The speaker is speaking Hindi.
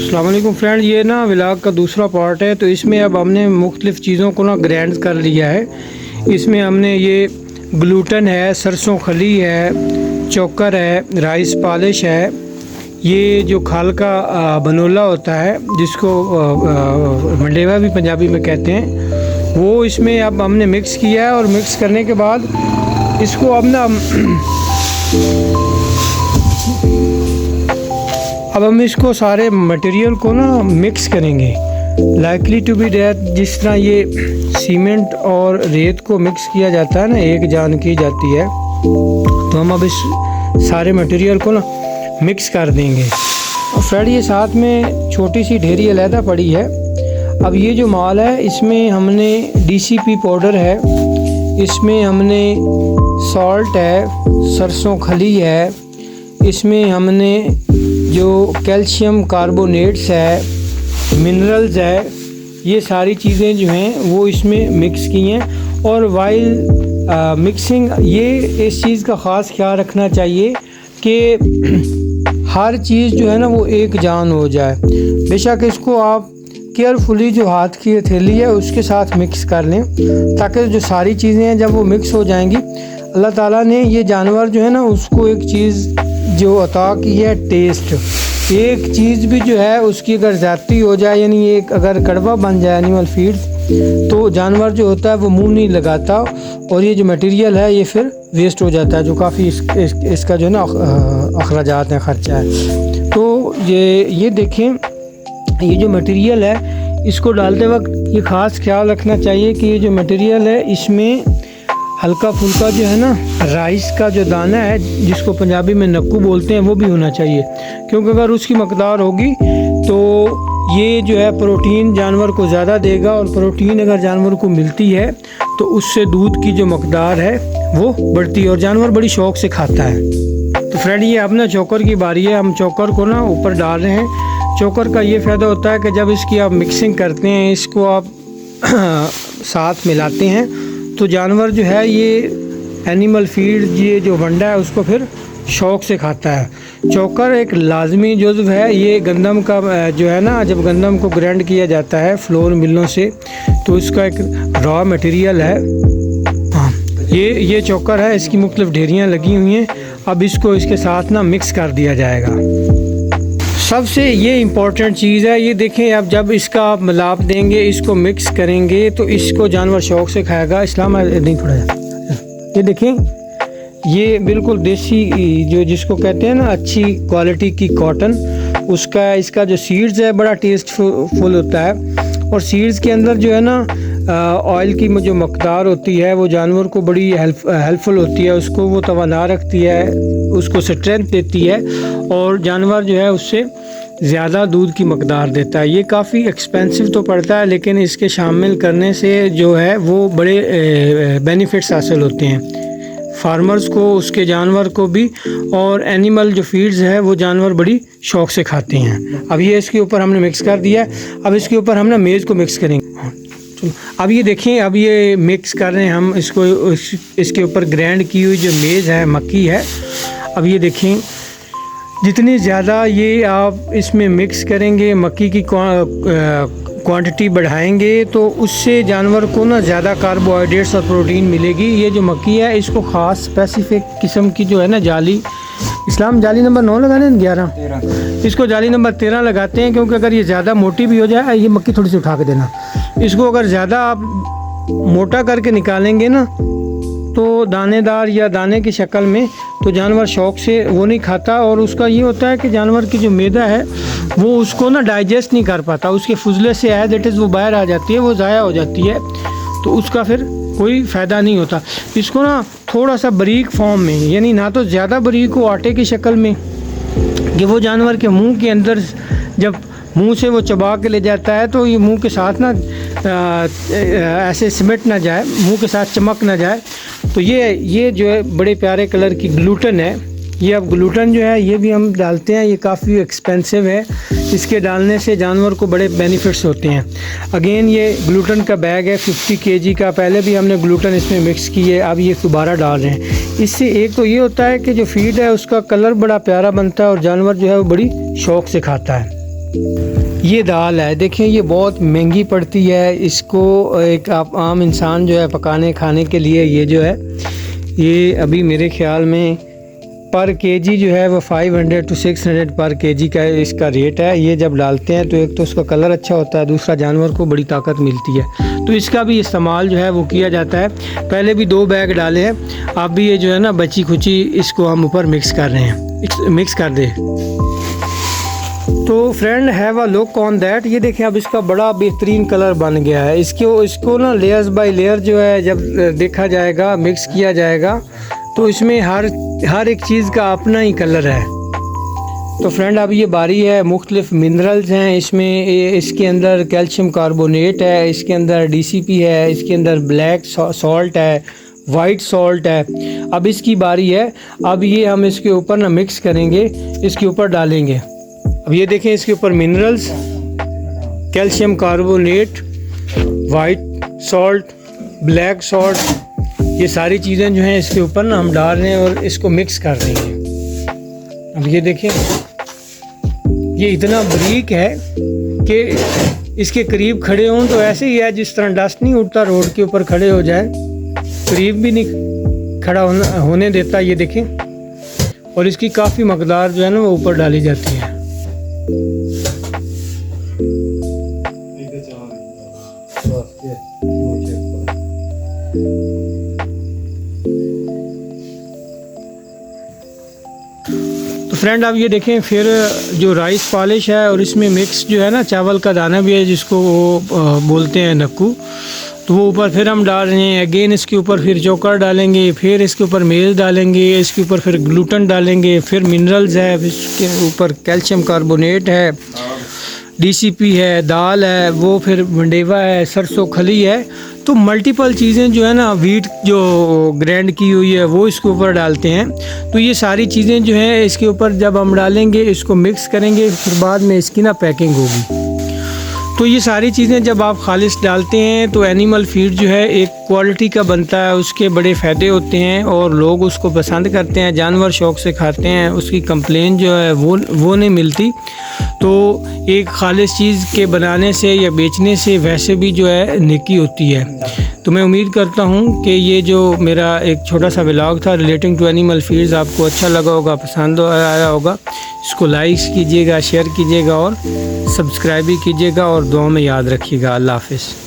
अस्सलाम वालेकुम फ्रेंड, ये ना व्लॉग का दूसरा पार्ट है। तो इसमें अब हमने मुख्तलिफ़ चीज़ों को ना ग्राइंड कर लिया है। इसमें हमने ये ग्लूटन है, सरसों खली है, चोकर है, राइस पॉलिश है, ये जो खाल का बनोला होता है जिसको मंडेवा भी पंजाबी में कहते हैं, वो इसमें अब हमने मिक्स किया है। और मिक्स करने के बाद इसको अब हम इसको सारे मटेरियल को ना मिक्स करेंगे। लाइकली टू बी डेट, जिस तरह ये सीमेंट और रेत को मिक्स किया जाता है ना, एक जान की जाती है, तो हम अब इस सारे मटेरियल को ना मिक्स कर देंगे। और फ्रेंड ये साथ में छोटी सी ढेरी अलहदा पड़ी है। अब ये जो माल है इसमें हमने DCP पाउडर है, इसमें हमने सॉल्ट है, सरसों खली है, इसमें हमने जो कैल्शियम कार्बोनेट्स है, मिनरल्स है, ये सारी चीज़ें जो हैं वो इसमें मिक्स की हैं। और वाइल मिक्सिंग ये इस चीज़ का ख़ास ख्याल रखना चाहिए कि हर चीज़ जो है ना वो एक जान हो जाए। बेशक इसको आप केयरफुली जो हाथ की हथेली है उसके साथ मिक्स कर लें, ताकि जो सारी चीज़ें हैं जब वो मिक्स हो जाएंगी, अल्लाह ताला ने ये जानवर जो है ना उसको एक चीज़ जो अता की है, टेस्ट। एक चीज़ भी जो है उसकी अगर ज़्यादती हो जाए, यानी एक अगर कड़वा बन जाए एनिमल फीड, तो जानवर जो होता है वो मुंह नहीं लगाता और ये जो मटेरियल है ये फिर वेस्ट हो जाता है, जो काफ़ी इसका जो है ना अखराजात है, ख़र्चा है। तो ये देखें, ये जो मटेरियल है इसको डालते वक्त ये ख़ास ख्याल रखना चाहिए कि ये जो मटेरियल है इसमें हल्का फुल्का जो है ना राइस का जो दाना है, जिसको पंजाबी में नक्कू बोलते हैं, वो भी होना चाहिए। क्योंकि अगर उसकी मकदार होगी तो ये जो है प्रोटीन जानवर को ज़्यादा देगा, और प्रोटीन अगर जानवर को मिलती है तो उससे दूध की जो मकदार है वो बढ़ती है और जानवर बड़ी शौक़ से खाता है। तो फ्रेंड ये अब ना चोकर की बारी है। हम चोकर को ना ऊपर डाल रहे हैं। चोकर का ये फ़ायदा होता है कि जब इसकी आप मिक्सिंग करते हैं, इसको आप साथ मिलाते हैं, तो जानवर जो है ये एनिमल फीड, ये जो वंडा है उसको फिर शौक़ से खाता है। चोकर एक लाजमी जुज़्व है। ये गंदम का जो है ना, जब गंदम को ग्राइंड किया जाता है फ्लोर मिलों से, तो इसका एक रॉ मटेरियल है। हाँ, ये चोकर है, इसकी मुख्तलिफ़ ढेरियाँ लगी हुई हैं। अब इसको इसके साथ ना मिक्स कर दिया जाएगा। सबसे ये इम्पॉर्टेंट चीज़ है, ये देखें, अब जब इसका आप मिलाप देंगे, इसको मिक्स करेंगे, तो इसको जानवर शौक़ से खाएगा। इस्लाम नहीं थोड़ा, ये देखें, ये बिल्कुल देसी जो जिसको कहते हैं ना अच्छी क्वालिटी की कॉटन, उसका इसका जो सीड्स है बड़ा टेस्टफुल होता है। और सीड्स के अंदर जो है ना ऑयल की जो मकदार होती है वो जानवर को बड़ी हेल्पफुल होती है, उसको वो तवाना रखती है, उसको स्ट्रेंथ देती है, और जानवर जो है उससे ज़्यादा दूध की मकदार देता है। ये काफ़ी एक्सपेंसिव तो पड़ता है, लेकिन इसके शामिल करने से जो है वो बड़े बेनिफिट्स हासिल होते हैं फार्मर्स को, उसके जानवर को भी, और एनिमल जो फीड्स है वो जानवर बड़ी शौक़ से खाते हैं। अब ये इसके ऊपर हमने मिक्स कर दिया है। अब इसके ऊपर हम ना मेज़ को मिक्स करेंगे। अब ये देखें, अब ये मिक्स कर रहे हैं हम इसको, इसके ऊपर ग्राइंड की हुई जो मेज़ है, मक्की है। अब ये देखें, जितनी ज़्यादा ये आप इसमें मिक्स करेंगे, मक्की की क्वांटिटी बढ़ाएंगे, तो उससे जानवर को ना ज़्यादा कार्बोहाइड्रेट्स और प्रोटीन मिलेगी। ये जो मक्की है इसको ख़ास स्पेसिफिक किस्म की जो है ना जाली, इस्लाम जाली नंबर 9 लगाने 11, इसको जाली नंबर 13 लगाते हैं, क्योंकि अगर ये ज़्यादा मोटी भी हो जाए, ये मक्की थोड़ी सी उठा के देना, इसको अगर ज़्यादा आप मोटा करके निकालेंगे ना, तो दानेदार या दाने की शक्ल में, तो जानवर शौक़ से वो नहीं खाता। और उसका ये होता है कि जानवर की जो मैदा है वो उसको ना डाइजेस्ट नहीं कर पाता, उसके फुजले से एज इट इज़ वो बाहर आ जाती है, वो ज़ाया हो जाती है, तो उसका फिर कोई फ़ायदा नहीं होता। इसको ना थोड़ा सा बारीक फॉर्म में, यानी ना तो ज़्यादा बारीक हो आटे की शक्ल में कि वो जानवर के मुंह के अंदर जब मुंह से वो चबा के ले जाता है तो ये मुंह के साथ ना ऐसे सिमट ना जाए, मुंह के साथ चमक ना जाए। तो ये जो है बड़े प्यारे कलर की ग्लूटन है। ये अब ग्लूटन जो है ये भी हम डालते हैं, ये काफ़ी एक्सपेंसिव है, इसके डालने से जानवर को बड़े बेनिफिट्स होते हैं। अगेन ये ग्लूटन का बैग है 50 kg का, पहले भी हमने ग्लूटन इसमें मिक्स की है, अब ये दोबारा डाल रहे हैं। इससे एक तो ये होता है कि जो फीड है उसका कलर बड़ा प्यारा बनता है और जानवर जो है वो बड़ी शौक़ से खाता है। ये दाल है, देखें ये बहुत महंगी पड़ती है। इसको एक आप आम इंसान जो है पकाने खाने के लिए ये जो है ये अभी मेरे ख्याल में पर केजी जो है वो 500 to 600 पर केजी का इसका रेट है। ये जब डालते हैं तो एक तो उसका कलर अच्छा होता है, दूसरा जानवर को बड़ी ताकत मिलती है, तो इसका भी इस्तेमाल जो है वो किया जाता है। पहले भी 2 बैग डाले हैं, अब भी ये जो है ना बची खुची इसको हम ऊपर मिक्स कर रहे हैं, मिक्स कर दे। तो friend have a look on that. ये देखें अब इसका बड़ा बेहतरीन कलर बन गया है। इसको ना लेयर्स बाय लेयर जो है जब देखा जाएगा, मिक्स किया जाएगा, तो इसमें हर एक चीज़ का अपना ही कलर है। तो फ्रेंड अब ये बारी है, मुख्तलिफ मिनरल्स हैं इसमें। इसके अंदर कैल्शियम कार्बोनेट है, इसके अंदर DCP है, इसके अंदर ब्लैक सॉल्ट है, वाइट सॉल्ट है। अब इसकी बारी है, अब ये हम इसके ऊपर ना मिक्स करेंगे, इसके ऊपर डालेंगे। अब ये देखें इसके ऊपर minerals, calcium carbonate, white salt, black salt, ये सारी चीज़ें जो हैं इसके ऊपर ना हम डाल रहे हैं और इसको मिक्स कर रहे हैं। अब ये देखें ये इतना बारीक है कि इसके करीब खड़े हों तो ऐसे ही है जिस तरह डस्ट नहीं उड़ता रोड के ऊपर खड़े हो जाए, करीब भी नहीं खड़ा होने देता। ये देखें, और इसकी काफ़ी मकदार जो है ना वो ऊपर डाली जाती है। तो फ्रेंड आप ये देखें, फिर जो राइस पॉलिश है और इसमें मिक्स जो है ना चावल का दाना भी है जिसको वो बोलते हैं नक्कू, तो वो ऊपर फिर हम डाल रहे हैं। अगेन इसके ऊपर फिर चोकर डालेंगे, फिर इसके ऊपर मेल डालेंगे, इसके ऊपर फिर ग्लूटन डालेंगे, फिर मिनरल्स है, इसके ऊपर कैल्शियम कार्बोनेट है, DCP है, दाल है, वो फिर मंडेवा है, सरसों खली है। तो मल्टीपल चीज़ें जो है ना, वीट जो ग्राइंड की हुई है वो इसके ऊपर डालते हैं। तो ये सारी चीज़ें जो हैं इसके ऊपर जब हम डालेंगे, इसको मिक्स करेंगे, फिर बाद में इसकी ना पैकिंग होगी। तो ये सारी चीज़ें जब आप खालिश डालते हैं तो एनिमल फीड जो है एक क्वालिटी का बनता है, उसके बड़े फ़ायदे होते हैं और लोग उसको पसंद करते हैं, जानवर शौक़ से खाते हैं, उसकी कंप्लेन जो है वो नहीं मिलती। तो एक खालिश चीज़ के बनाने से या बेचने से वैसे भी जो है नेकी होती है। तो मैं उम्मीद करता हूँ कि ये जो मेरा एक छोटा सा व्लॉग था रिलेटिंग टू एनिमल फीड्स आपको अच्छा लगा होगा, पसंद आया होगा। इसको लाइक कीजिएगा, शेयर कीजिएगा और सब्सक्राइब भी कीजिएगा और दुआ में याद रखिएगा। अल्लाह हाफ़िज़।